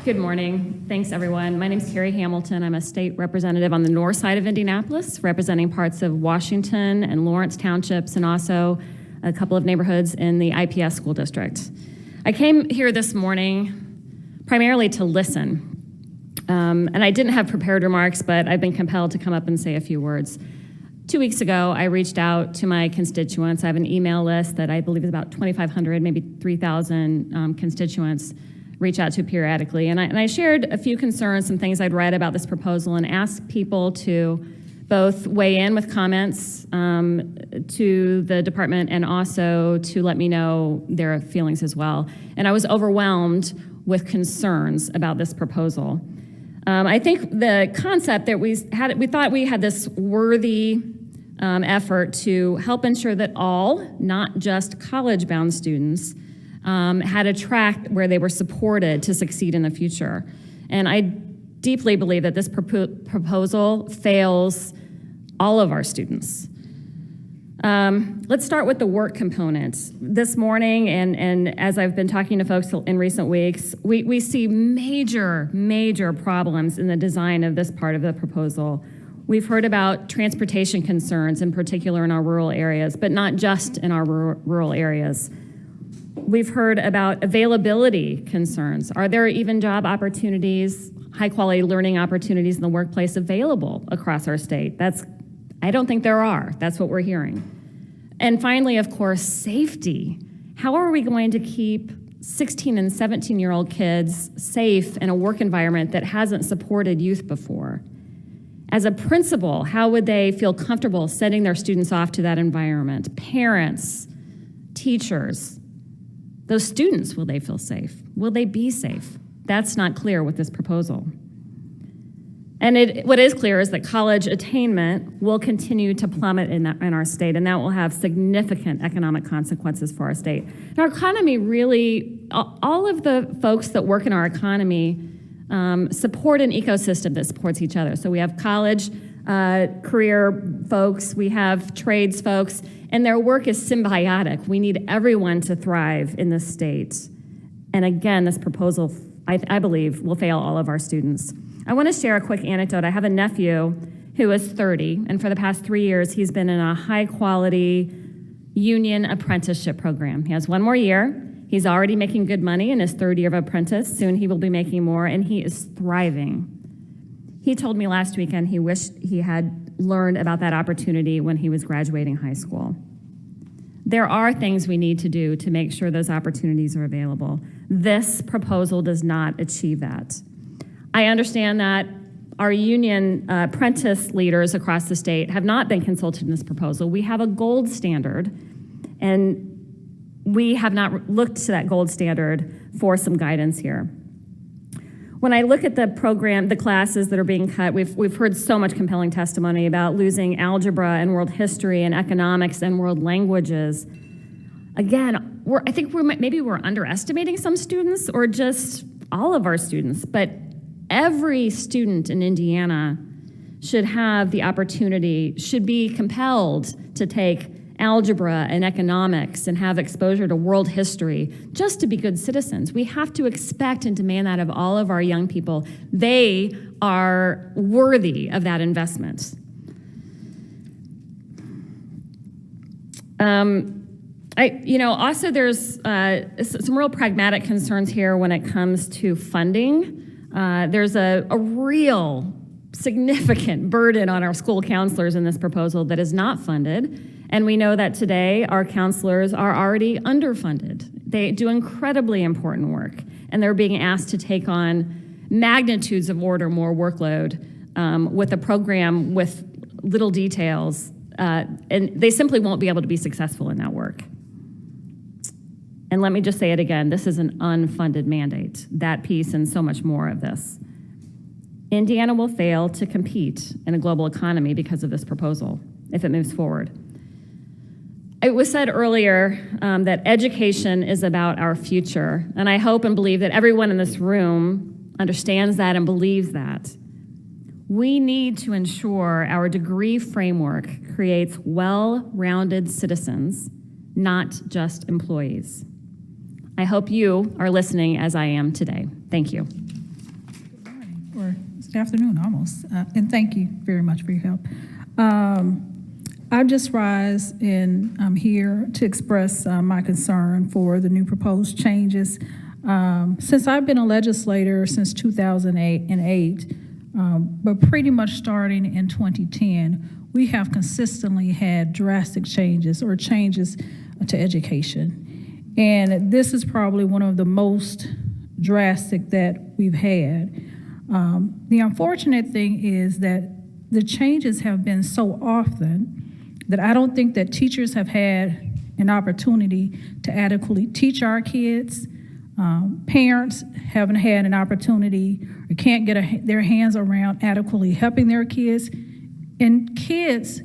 Good morning. Thanks, everyone. My name is Carey Hamilton. I'm a state representative on the north side of Indianapolis, representing parts of Washington and Lawrence townships, and also a couple of neighborhoods in the IPS school district. I came here this morning primarily to listen. And I didn't have prepared remarks, but I've been compelled to come up and say a few words. 2 weeks ago, I reached out to my constituents. I have an email list that I believe is about 2,500, maybe 3,000 constituents reach out to periodically. And I shared a few concerns, some things I'd read about this proposal, and asked people to both weigh in with comments to the department and also to let me know their feelings as well. And I was overwhelmed with concerns about this proposal. I think the concept that we thought we had this worthy effort to help ensure that all, not just college-bound students, had a track where they were supported to succeed in the future. And I deeply believe that this proposal fails all of our students. Let's start with the work component. This morning, and as I've been talking to folks in recent weeks, we see major problems in the design of this part of the proposal. We've heard about transportation concerns, in particular in our rural areas, but not just in our rural areas. We've heard about availability concerns. Are there even job opportunities, high-quality learning opportunities in the workplace available across our state? I don't think there are. That's what we're hearing. And finally, of course, safety. How are we going to keep 16 and 17-year-old kids safe in a work environment that hasn't supported youth before? As a principal, how would they feel comfortable sending their students off to that environment? Parents, teachers, those students, will they feel safe? Will they be safe? That's not clear with this proposal. And what is clear is that college attainment will continue to plummet in our state, and that will have significant economic consequences for our state. And our economy really, all of the folks that work in our economy support an ecosystem that supports each other. So we have college, career folks, we have trades folks, and their work is symbiotic. We need everyone to thrive in this state. And again, this proposal, I believe, will fail all of our students. I want to share a quick anecdote. I have a nephew who is 30, and for the past 3 years, he's been in a high-quality union apprenticeship program. He has one more year. He's already making good money in his third year of apprentice. Soon he will be making more, and he is thriving. He told me last weekend he wished he had learned about that opportunity when he was graduating high school. There are things we need to do to make sure those opportunities are available. This proposal does not achieve that. I understand that our union apprentice leaders across the state have not been consulted in this proposal. We have a gold standard, and we have not looked to that gold standard for some guidance here. When I look at the program, the classes that are being cut, we've heard so much compelling testimony about losing algebra and world history and economics and world languages. Again, I think maybe we're underestimating some students, or just all of our students, but every student in Indiana should have the opportunity, should be compelled to take algebra and economics and have exposure to world history just to be good citizens. We have to expect and demand that of all of our young people. They are worthy of that investment. Also there's some real pragmatic concerns here when it comes to funding. There's a real significant burden on our school counselors in this proposal that is not funded. And we know that today our counselors are already underfunded. They do incredibly important work, and they're being asked to take on magnitudes of order more workload with a program with little details, and they simply won't be able to be successful in that work. And let me just say it again, this is an unfunded mandate, that piece and so much more of this. Indiana will fail to compete in a global economy because of this proposal, if it moves forward. It was said earlier that education is about our future, and I hope and believe that everyone in this room understands that and believes that. We need to ensure our degree framework creates well-rounded citizens, not just employees. I hope you are listening as I am today. Thank you. or it's afternoon almost, and thank you very much for your help. I just rise and I'm here to express my concern for the new proposed changes. Since I've been a legislator since 2008, but pretty much starting in 2010, we have consistently had drastic changes or changes to education. And this is probably one of the most drastic that we've had. The unfortunate thing is that the changes have been so often that I don't think that teachers have had an opportunity to adequately teach our kids. Parents haven't had an opportunity or can't get their hands around adequately helping their kids. And kids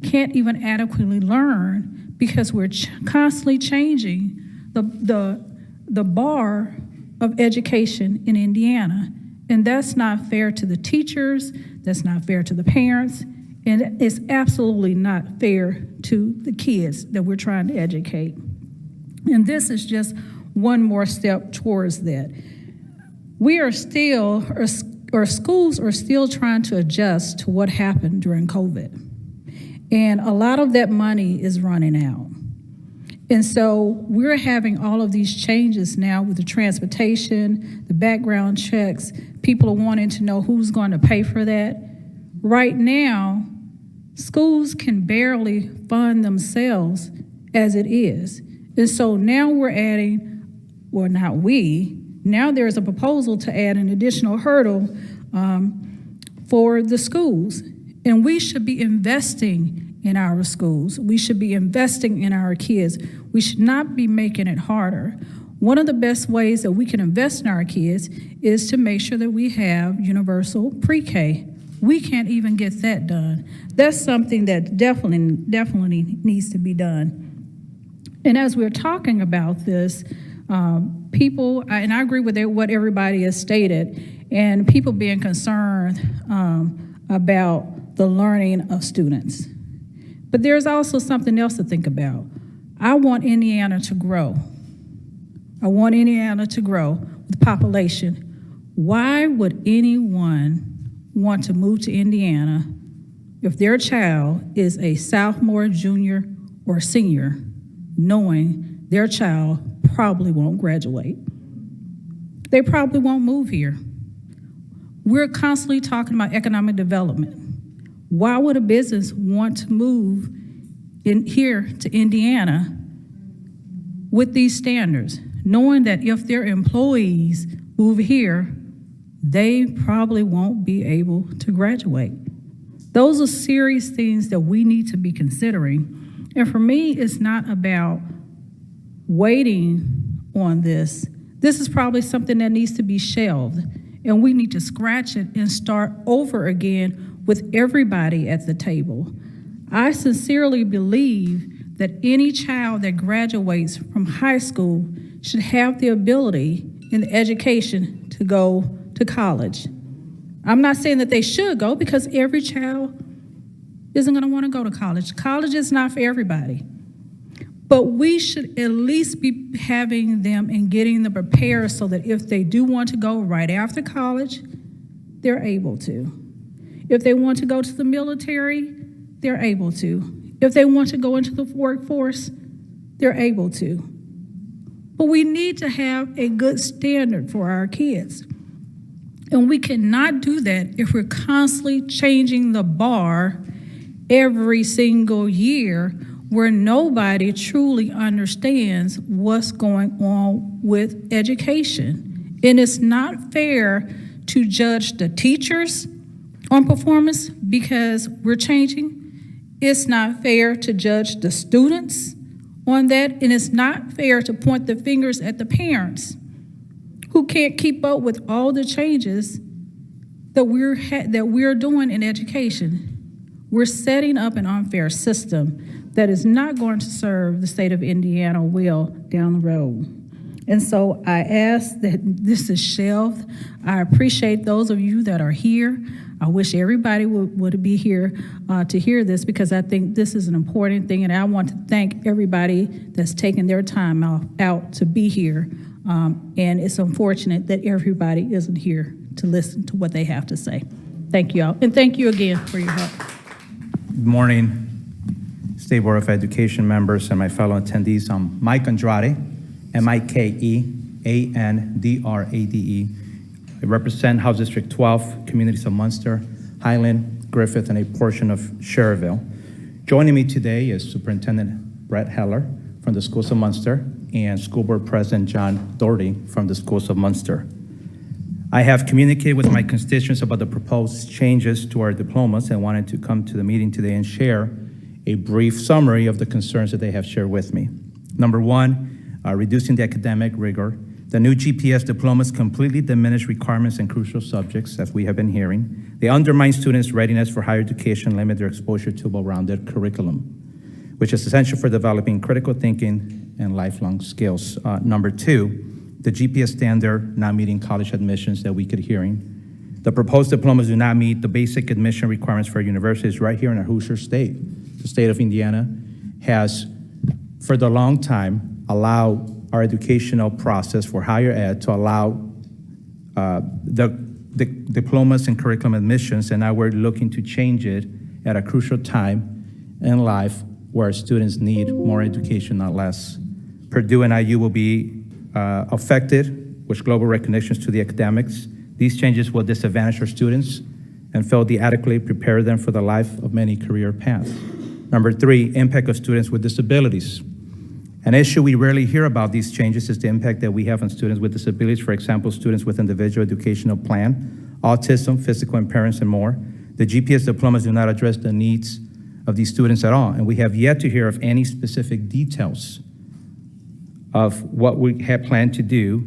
can't even adequately learn because we're constantly changing the bar of education in Indiana. And that's not fair to the teachers, that's not fair to the parents, and it's absolutely not fair to the kids that we're trying to educate. And this is just one more step towards that. We are still, or schools are still trying to adjust to what happened during COVID. And a lot of that money is running out. And so we're having all of these changes now with the transportation, the background checks. People are wanting to know who's going to pay for that. Right now, schools can barely fund themselves as it is. And so now we're adding, well, not we, now there's a proposal to add an additional hurdle for the schools. And we should be investing in our schools. We should be investing in our kids. We should not be making it harder. One of the best ways that we can invest in our kids is to make sure that we have universal pre-K. We can't even get that done. That's something that definitely needs to be done. And as we're talking about this, people, and I agree with what everybody has stated, and people being concerned about the learning of students. But there's also something else to think about. I want Indiana to grow. I want Indiana to grow with population. Why would anyone want to move to Indiana if their child is a sophomore, junior, or senior, knowing their child probably won't graduate? They probably won't move here. We're constantly talking about economic development. Why would a business want to move in here to Indiana with these standards, knowing that if their employees move here, they probably won't be able to graduate? Those are serious things that we need to be considering. And for me, it's not about waiting on this. This is probably something that needs to be shelved, and we need to scratch it and start over again with everybody at the table. I sincerely believe that any child that graduates from high school should have the ability and the education to go to college. I'm not saying that they should go, because every child isn't going to want to go to college. College is not for everybody. But we should at least be having them and getting them prepared so that if they do want to go right after college, they're able to. If they want to go to the military, they're able to. If they want to go into the workforce, they're able to. But we need to have a good standard for our kids. And we cannot do that if we're constantly changing the bar every single year, where nobody truly understands what's going on with education. And it's not fair to judge the teachers on performance because we're changing. It's not fair to judge the students on that, and it's not fair to point the fingers at the parents who can't keep up with all the changes that we're doing in education. We're setting up an unfair system that is not going to serve the state of Indiana well down the road. And so I ask that this is shelved. I appreciate those of you that are here. I wish everybody would be here to hear this, because I think this is an important thing, and I want to thank everybody that's taken their time out to be here And it's unfortunate that everybody isn't here to listen to what they have to say. Thank you all, and thank you again for your help. Good morning, State Board of Education members and my fellow attendees. I'm Mike Andrade, M-I-K-E-A-N-D-R-A-D-E. I represent House District 12, communities of Munster, Highland, Griffith, and a portion of Sherrville. Joining me today is Superintendent Brett Heller from the Schools of Munster and School Board President John Doherty from the Schools of Munster. I have communicated with my constituents about the proposed changes to our diplomas and wanted to come to the meeting today and share a brief summary of the concerns that they have shared with me. Number one, reducing the academic rigor. The new GPS diplomas completely diminish requirements in crucial subjects, as we have been hearing. They undermine students' readiness for higher education, limit their exposure to a well-rounded curriculum, which is essential for developing critical thinking and lifelong skills. Number two, the GPS standard not meeting college admissions that we could hearing. The proposed diplomas do not meet the basic admission requirements for universities right here in our Hoosier state. The state of Indiana has, for the long time, allowed our educational process for higher ed to allow the diplomas and curriculum admissions, and now we're looking to change it at a crucial time in life where students need more education, not less. Purdue and IU will be affected with global recognitions to the academics. These changes will disadvantage our students and fail to adequately prepare them for the life of many career paths. Number three, impact of students with disabilities. An issue we rarely hear about these changes is the impact that we have on students with disabilities. For example, students with individual educational plan, autism, physical impairments, and more. The GPS diplomas do not address the needs of these students at all, and we have yet to hear of any specific details of what we have planned to do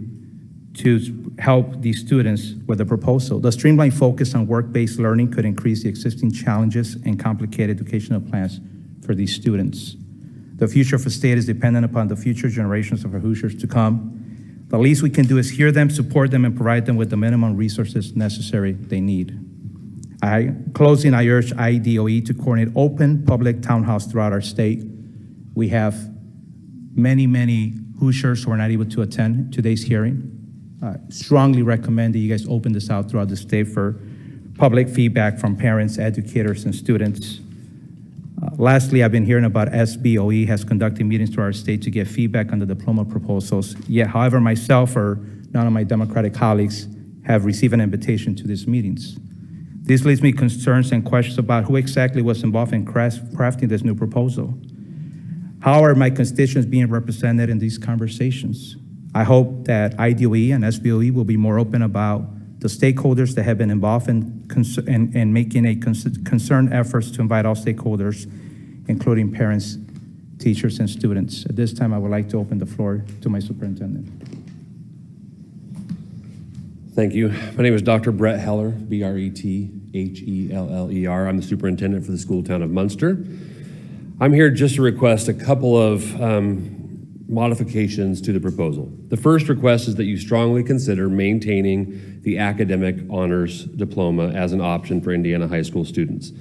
to help these students with the proposal. The streamlined focus on work-based learning could increase the existing challenges and complicated educational plans for these students. The future of a state is dependent upon the future generations of our Hoosiers to come. The least we can do is hear them, support them, and provide them with the minimum resources necessary they need. Closing, I urge IDOE to coordinate open public town halls throughout our state. We have many Hoosiers who are not able to attend today's hearing. Strongly recommend that you guys open this out throughout the state for public feedback from parents, educators, and students. Lastly, I've been hearing about SBOE has conducted meetings throughout our state to get feedback on the diploma proposals. Yet, however, myself or none of my Democratic colleagues have received an invitation to these meetings. This leaves me concerns and questions about who exactly was involved in crafting this new proposal. How are my constituents being represented in these conversations? I hope that IDOE and SBOE will be more open about the stakeholders that have been involved in making a concerned efforts to invite all stakeholders, including parents, teachers, and students. At this time, I would like to open the floor to my superintendent. Thank you. My name is Dr. Brett Heller, B-R-E-T-H-E-L-L-E-R. I'm the superintendent for the school town of Munster. I'm here just to request a couple of modifications to the proposal. The first request is that you strongly consider maintaining the academic honors diploma as an option for Indiana high school students.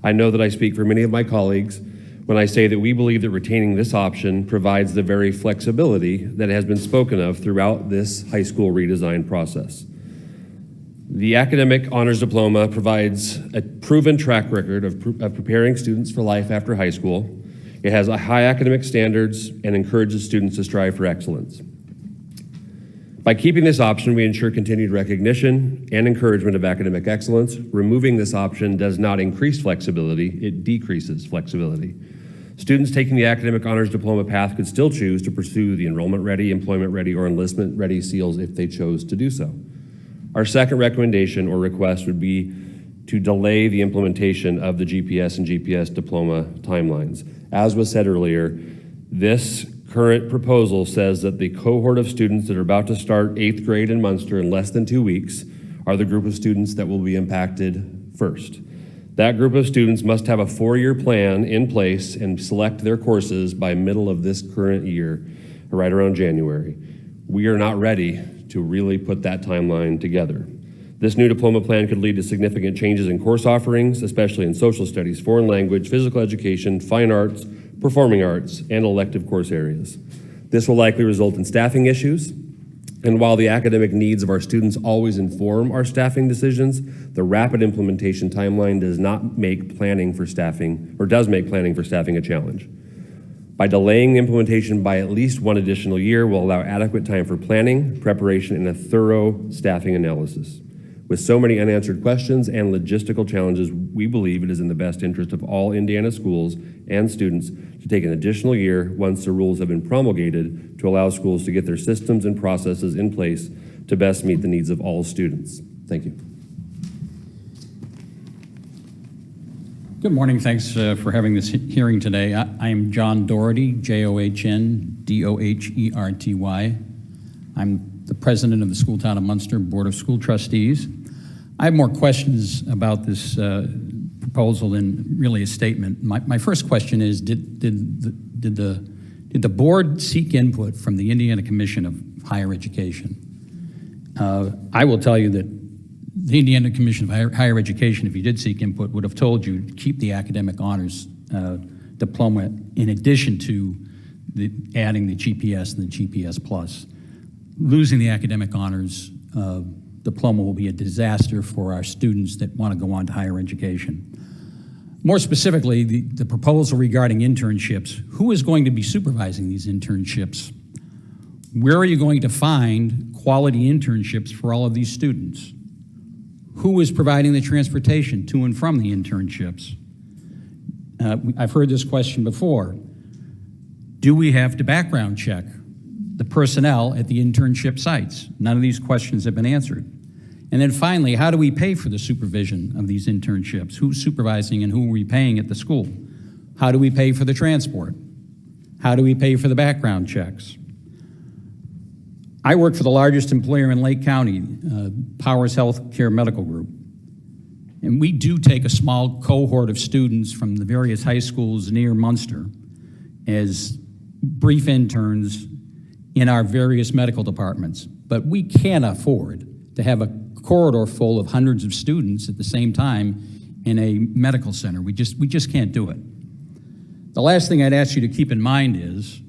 I know that I speak for many of my colleagues when I say that we believe that retaining this option provides the very flexibility that has been spoken of throughout this high school redesign process. The academic honors diploma provides a proven track record of preparing students for life after high school. It has high academic standards and encourages students to strive for excellence. By keeping this option, we ensure continued recognition and encouragement of academic excellence. Removing this option does not increase flexibility, it decreases flexibility. Students taking the academic honors diploma path could still choose to pursue the enrollment ready, employment ready, or enlistment ready seals if they chose to do so. Our second recommendation or request would be to delay the implementation of the GPS and GPS diploma timelines. As was said earlier, this current proposal says that the cohort of students that are about to start 8th grade in Munster in less than 2 weeks are the group of students that will be impacted first. That group of students must have a 4-year plan in place and select their courses by middle of this current year, right around January. We are not ready to really put that timeline together. This new diploma plan could lead to significant changes in course offerings, especially in social studies, foreign language, physical education, fine arts, performing arts, and elective course areas. This will likely result in staffing issues And while the academic needs of our students always inform our staffing decisions, the rapid implementation timeline does make planning for staffing a challenge. By delaying the implementation by at least one additional year will allow adequate time for planning, preparation, and a thorough staffing analysis. With so many unanswered questions and logistical challenges, we believe it is in the best interest of all Indiana schools and students to take an additional year once the rules have been promulgated to allow schools to get their systems and processes in place to best meet the needs of all students. Thank you. Good morning. Thanks for having this hearing today. I am John Doherty, John-Doherty. I'm the president of the School Town of Munster Board of School Trustees. I have more questions about this proposal than really a statement. My first question is, did the board seek input from the Indiana Commission of Higher Education? I will tell you that the Indiana Commission of Higher Education, if you did seek input, would have told you to keep the academic honors diploma in addition to adding the GPS and the GPS Plus. Losing the academic honors diploma will be a disaster for our students that want to go on to higher education. More specifically, the proposal regarding internships. Who is going to be supervising these internships? Where are you going to find quality internships for all of these students? Who is providing the transportation to and from the internships? I've heard this question before. Do we have to background check the personnel at the internship sites? None of these questions have been answered. And then finally, how do we pay for the supervision of these internships? Who's supervising and who are we paying at the school? How do we pay for the transport? How do we pay for the background checks? I work for the largest employer in Lake County, Powers Healthcare Medical Group. And we do take a small cohort of students from the various high schools near Munster as brief interns in our various medical departments. But we can't afford to have a corridor full of hundreds of students at the same time in a medical center. We just can't do it. The last thing I'd ask you to keep in mind is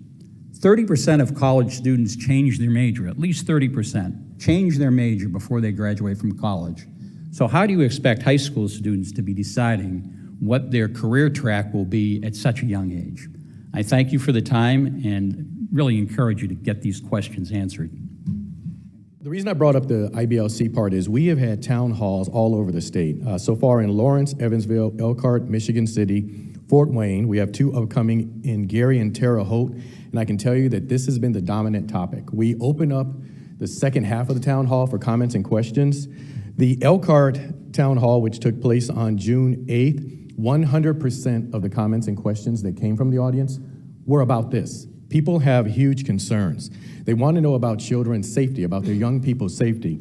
30% of college students change their major, at least 30%, change their major before they graduate from college. So how do you expect high school students to be deciding what their career track will be at such a young age? I thank you for the time and really encourage you to get these questions answered. The reason I brought up the IBLC part is we have had town halls all over the state. So far in Lawrence, Evansville, Elkhart, Michigan City, Fort Wayne. We have 2 upcoming in Gary and Terre Haute. And I can tell you that this has been the dominant topic. We open up the second half of the town hall for comments and questions. The Elkhart town hall, which took place on June 8th, 100% of the comments and questions that came from the audience were about this. People have huge concerns. They want to know about children's safety, about their young people's safety.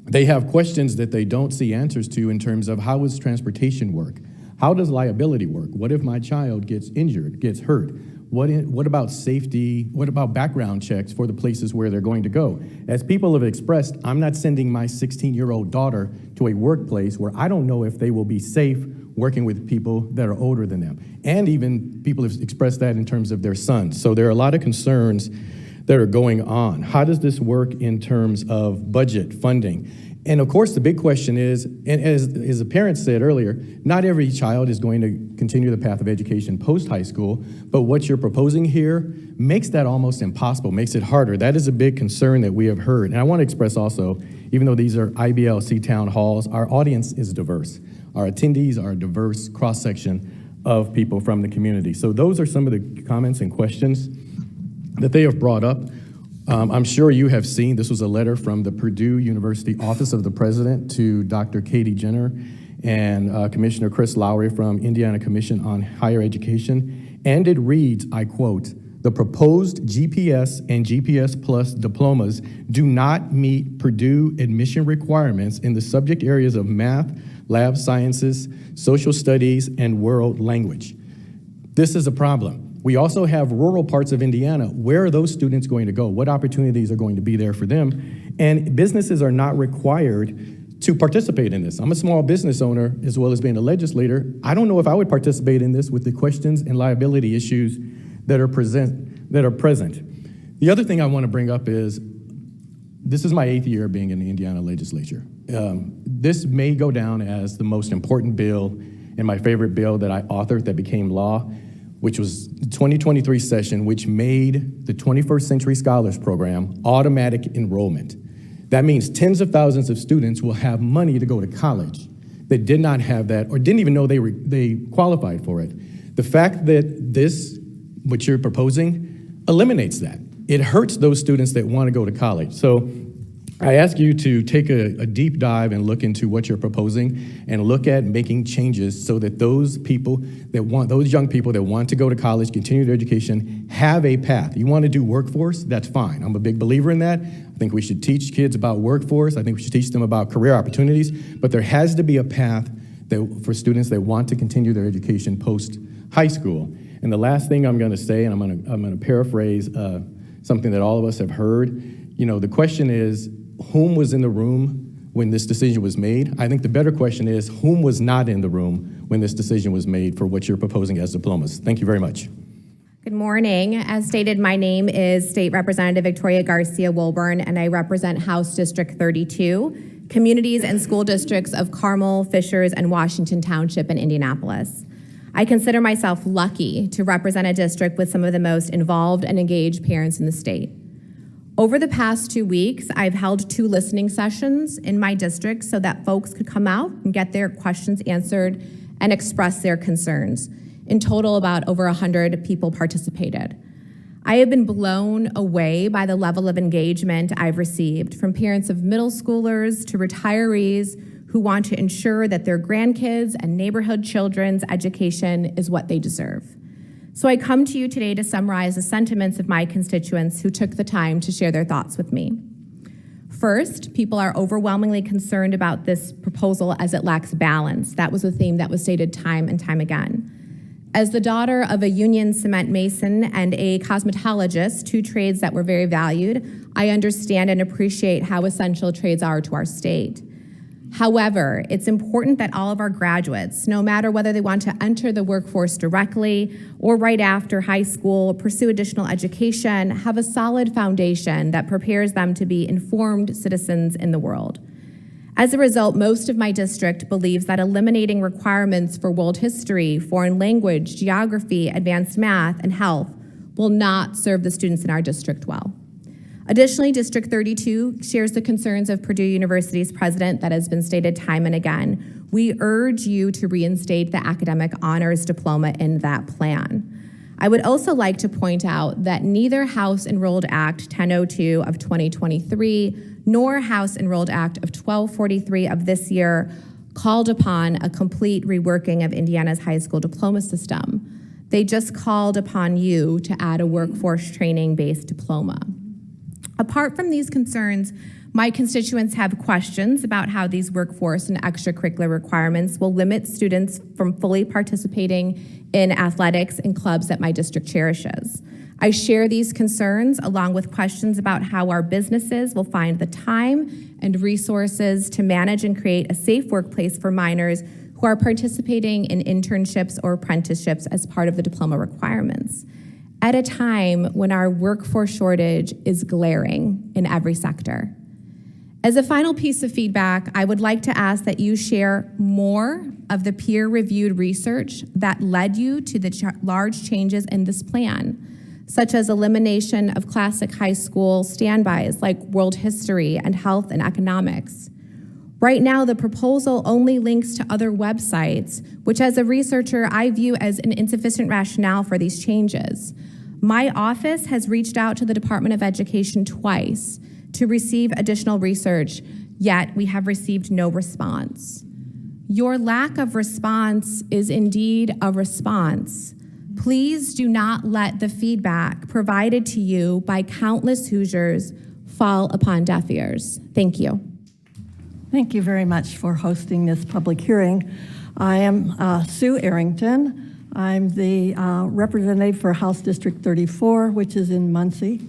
They have questions that they don't see answers to in terms of how does transportation work? How does liability work? What if my child gets injured, gets hurt? What about safety? What about background checks for the places where they're going to go? As people have expressed, I'm not sending my 16-year-old daughter to a workplace where I don't know if they will be safe working with people that are older than them. And even people have expressed that in terms of their sons. So there are a lot of concerns that are going on. How does this work in terms of budget, funding? And of course, the big question is, and as the parents said earlier, not every child is going to continue the path of education post-high school, but what you're proposing here makes that almost impossible, makes it harder. That is a big concern that we have heard. And I want to express also, even though these are IBLC town halls, our audience is diverse. Our attendees are a diverse cross-section of people from the community. So those are some of the comments and questions that they have brought up. I'm sure you have seen, this was a letter from the Purdue University Office of the President to Dr. Katie Jenner and Commissioner Chris Lowry from Indiana Commission on Higher Education. And it reads, I quote, "The proposed GPS and GPS Plus diplomas do not meet Purdue admission requirements in the subject areas of math, lab sciences, social studies, and world language." This is a problem. We also have rural parts of Indiana. Where are those students going to go? What opportunities are going to be there for them? And businesses are not required to participate in this. I'm a small business owner as well as being a legislator. I don't know if I would participate in this with the questions and liability issues that are present. The other thing I want to bring up is This is my 8th year being in the Indiana legislature. This may go down as the most important bill and my favorite bill that I authored that became law, which was the 2023 session, which made the 21st Century Scholars Program automatic enrollment. That means tens of thousands of students will have money to go to college that did not have that or didn't even know they qualified for it. The fact that this, what you're proposing, eliminates that. It hurts those students that want to go to college. So I ask you to take a deep dive and look into what you're proposing and look at making changes so that those young people that want to go to college, continue their education, have a path. You want to do workforce? That's fine. I'm a big believer in that. I think we should teach kids about workforce. I think we should teach them about career opportunities, but there has to be a path for students that want to continue their education post high school. And the last thing I'm going to say, and I'm going to paraphrase something that all of us have heard. You know, the question is, whom was in the room when this decision was made? I think the better question is, whom was not in the room when this decision was made for what you're proposing as diplomas? Thank you very much. Good morning. As stated, my name is State Representative Victoria Garcia Wilburn, and I represent House District 32, communities and school districts of Carmel, Fishers, and Washington Township in Indianapolis. I consider myself lucky to represent a district with some of the most involved and engaged parents in the state. Over the past 2 weeks, I've held 2 listening sessions in my district so that folks could come out and get their questions answered and express their concerns. In total, about over 100 people participated. I have been blown away by the level of engagement I've received from parents of middle schoolers to retirees who want to ensure that their grandkids and neighborhood children's education is what they deserve. So I come to you today to summarize the sentiments of my constituents who took the time to share their thoughts with me. First, people are overwhelmingly concerned about this proposal as it lacks balance. That was a theme that was stated time and time again. As the daughter of a union cement mason and a cosmetologist, 2 trades that were very valued, I understand and appreciate how essential trades are to our state. However, it's important that all of our graduates, no matter whether they want to enter the workforce directly or right after high school, pursue additional education, have a solid foundation that prepares them to be informed citizens in the world. As a result, most of my district believes that eliminating requirements for world history, foreign language, geography, advanced math, and health will not serve the students in our district well. Additionally, District 32 shares the concerns of Purdue University's president that has been stated time and again. We urge you to reinstate the academic honors diploma in that plan. I would also like to point out that neither House Enrolled Act 1002 of 2023 nor House Enrolled Act of 1243 of this year called upon a complete reworking of Indiana's high school diploma system. They just called upon you to add a workforce training-based diploma. Apart from these concerns, my constituents have questions about how these workforce and extracurricular requirements will limit students from fully participating in athletics and clubs that my district cherishes. I share these concerns along with questions about how our businesses will find the time and resources to manage and create a safe workplace for minors who are participating in internships or apprenticeships as part of the diploma requirements, at a time when our workforce shortage is glaring in every sector. As a final piece of feedback, I would like to ask that you share more of the peer-reviewed research that led you to the large changes in this plan, such as elimination of classic high school standbys like world history and health and economics. Right now, the proposal only links to other websites, which as a researcher, I view as an insufficient rationale for these changes. My office has reached out to the Department of Education twice to receive additional research, yet we have received no response. Your lack of response is indeed a response. Please do not let the feedback provided to you by countless Hoosiers fall upon deaf ears. Thank you. Thank you very much for hosting this public hearing. I am Sue Errington. I'm the representative for House District 34, which is in Muncie.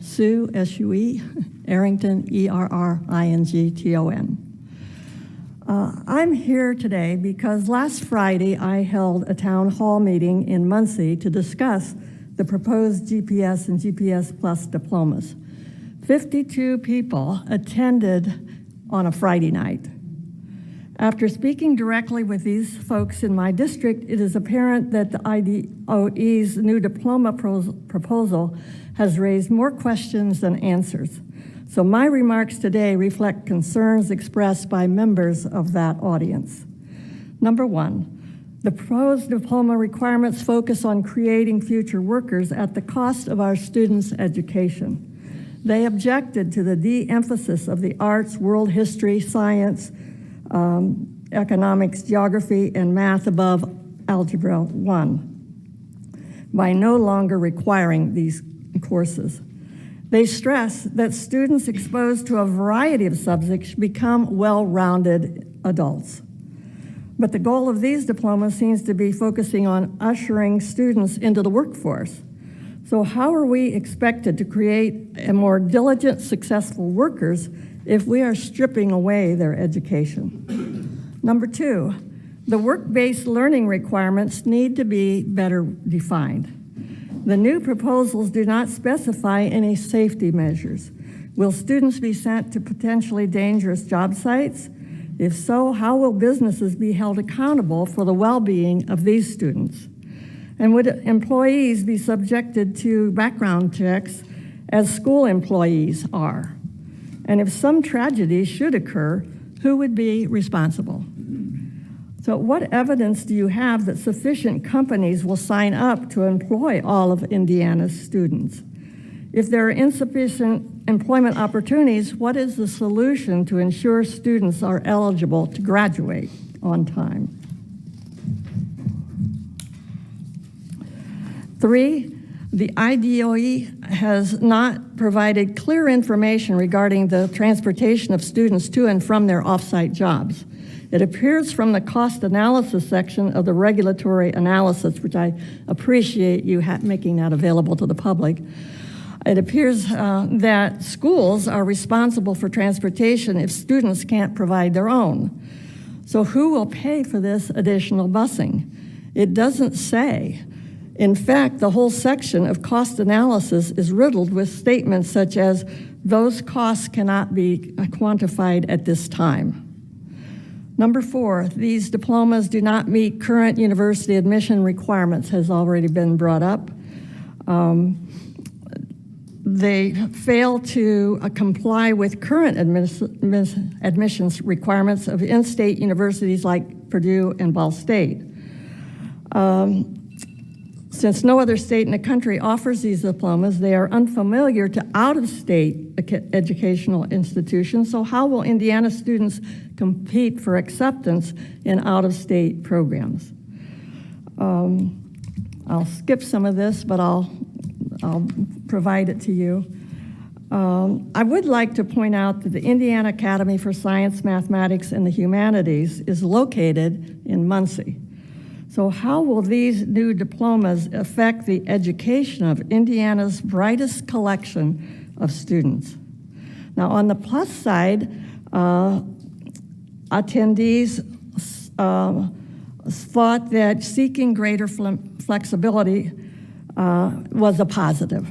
Sue, S-U-E, Errington, E-R-R-I-N-G-T-O-N. I'm here today because last Friday I held a town hall meeting in Muncie to discuss the proposed GPS and GPS Plus diplomas. 52 people attended on a Friday night. After speaking directly with these folks in my district, it is apparent that the IDOE's new diploma proposal has raised more questions than answers. So my remarks today reflect concerns expressed by members of that audience. Number one, the proposed diploma requirements focus on creating future workers at the cost of our students' education. They objected to the de-emphasis of the arts, world history, science, economics, geography, and math above Algebra 1 by no longer requiring these courses. They stress that students exposed to a variety of subjects become well-rounded adults. But the goal of these diplomas seems to be focusing on ushering students into the workforce. So how are we expected to create a more diligent, successful workers if we are stripping away their education? Number two, the work-based learning requirements need to be better defined. The new proposals do not specify any safety measures. Will students be sent to potentially dangerous job sites? If so, how will businesses be held accountable for the well-being of these students? And would employees be subjected to background checks as school employees are? And if some tragedy should occur, who would be responsible? So what evidence do you have that sufficient companies will sign up to employ all of Indiana's students? If there are insufficient employment opportunities, what is the solution to ensure students are eligible to graduate on time? 3, the IDOE has not provided clear information regarding the transportation of students to and from their off-site jobs. It appears from the cost analysis section of the regulatory analysis, which I appreciate you making that available to the public. It appears that schools are responsible for transportation if students can't provide their own. So who will pay for this additional busing? It doesn't say. In fact, the whole section of cost analysis is riddled with statements such as, those costs cannot be quantified at this time. Number 4, these diplomas do not meet current university admission requirements, has already been brought up. They fail to comply with current admissions requirements of in-state universities like Purdue and Ball State. Since no other state in the country offers these diplomas, they are unfamiliar to out-of-state educational institutions, so how will Indiana students compete for acceptance in out-of-state programs? I'll skip some of this, but I'll provide it to you. I would like to point out that the Indiana Academy for Science, Mathematics, and the Humanities is located in Muncie. So how will these new diplomas affect the education of Indiana's brightest collection of students? Now, on the plus side, attendees thought that seeking greater flexibility was a positive.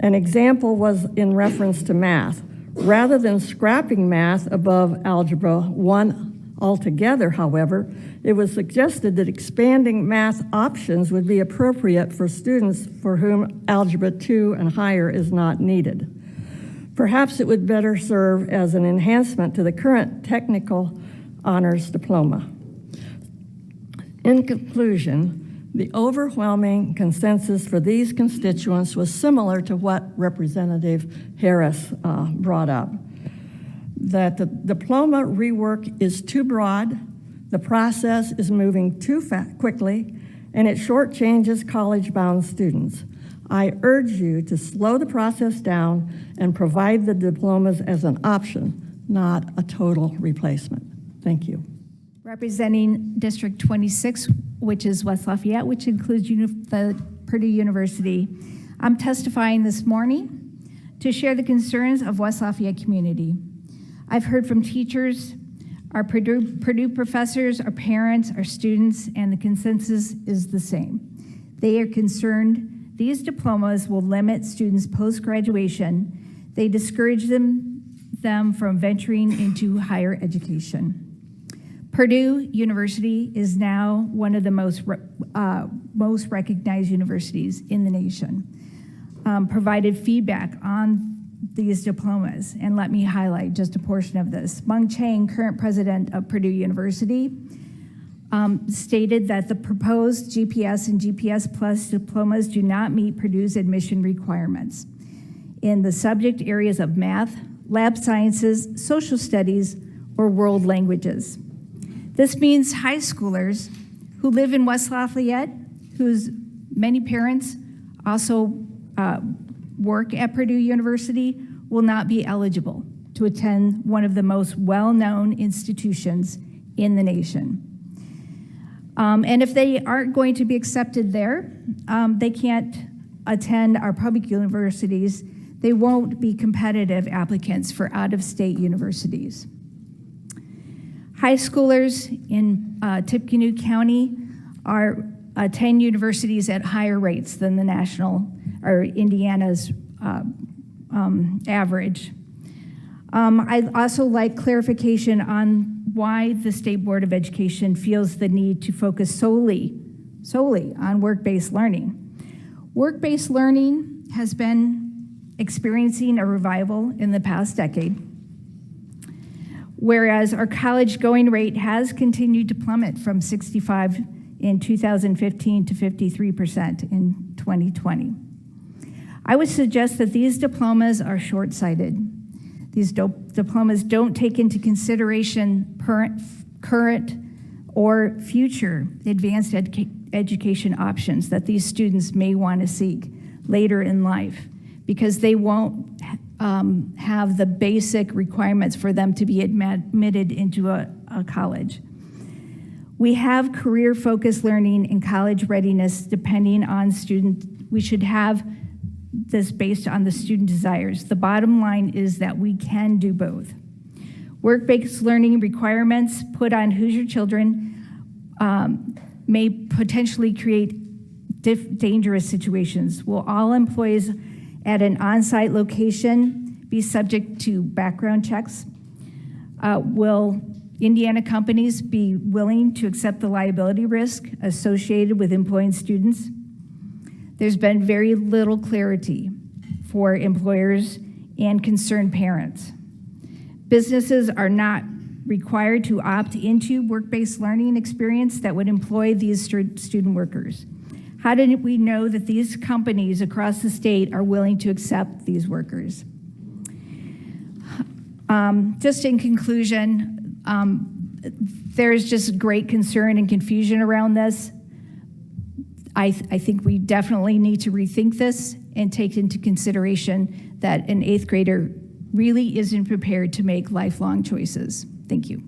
An example was in reference to math. Rather than scrapping math above Algebra 1 altogether, however, it was suggested that expanding math options would be appropriate for students for whom Algebra 2 and higher is not needed. Perhaps it would better serve as an enhancement to the current technical honors diploma. In conclusion, the overwhelming consensus for these constituents was similar to what Representative Harris brought up, that the diploma rework is too broad, the process is moving too quickly, and it shortchanges college-bound students. I urge you to slow the process down and provide the diplomas as an option, not a total replacement. Thank you. Representing District 26, which is West Lafayette, which includes the Purdue University. I'm testifying this morning to share the concerns of West Lafayette community. I've heard from teachers, our Purdue professors, our parents, our students, and the consensus is the same. They are concerned these diplomas will limit students' post-graduation. They discourage them from venturing into higher education. Purdue University is now one of the most recognized universities in the nation. Provided feedback on these diplomas, and let me highlight just a portion of this. Mung Chang, current president of Purdue University, stated that the proposed GPS and GPS Plus diplomas do not meet Purdue's admission requirements in the subject areas of math, lab sciences, social studies, or world languages. This means high schoolers who live in West Lafayette, whose many parents also work at Purdue University, will not be eligible to attend one of the most well-known institutions in the nation. And if they aren't going to be accepted there, they can't attend our public universities. They won't be competitive applicants for out-of-state universities. High schoolers in Tippecanoe County attend universities at higher rates than the national or Indiana's average. I'd also like clarification on why the State Board of Education feels the need to focus solely on work-based learning. Work-based learning has been experiencing a revival in the past decade, whereas our college going rate has continued to plummet from 65 in 2015 to 53% in 2020. I would suggest that these diplomas are short-sighted. These diplomas don't take into consideration current or future advanced education options that these students may want to seek later in life, because they won't have the basic requirements for them to be admitted into a college. We have career-focused learning and college readiness depending on student. We should have this based on the student desires. The bottom line is that we can do both. Work-based learning requirements put on Hoosier children may potentially create dangerous situations. Will all employees at an on-site location be subject to background checks? Will Indiana companies be willing to accept the liability risk associated with employing students? There's been very little clarity for employers and concerned parents. Businesses are not required to opt into work-based learning experience that would employ these student workers. How do we know that these companies across the state are willing to accept these workers? Just in conclusion, there's just great concern and confusion around this. I think we definitely need to rethink this and take into consideration that an 8th grader really isn't prepared to make lifelong choices. Thank you.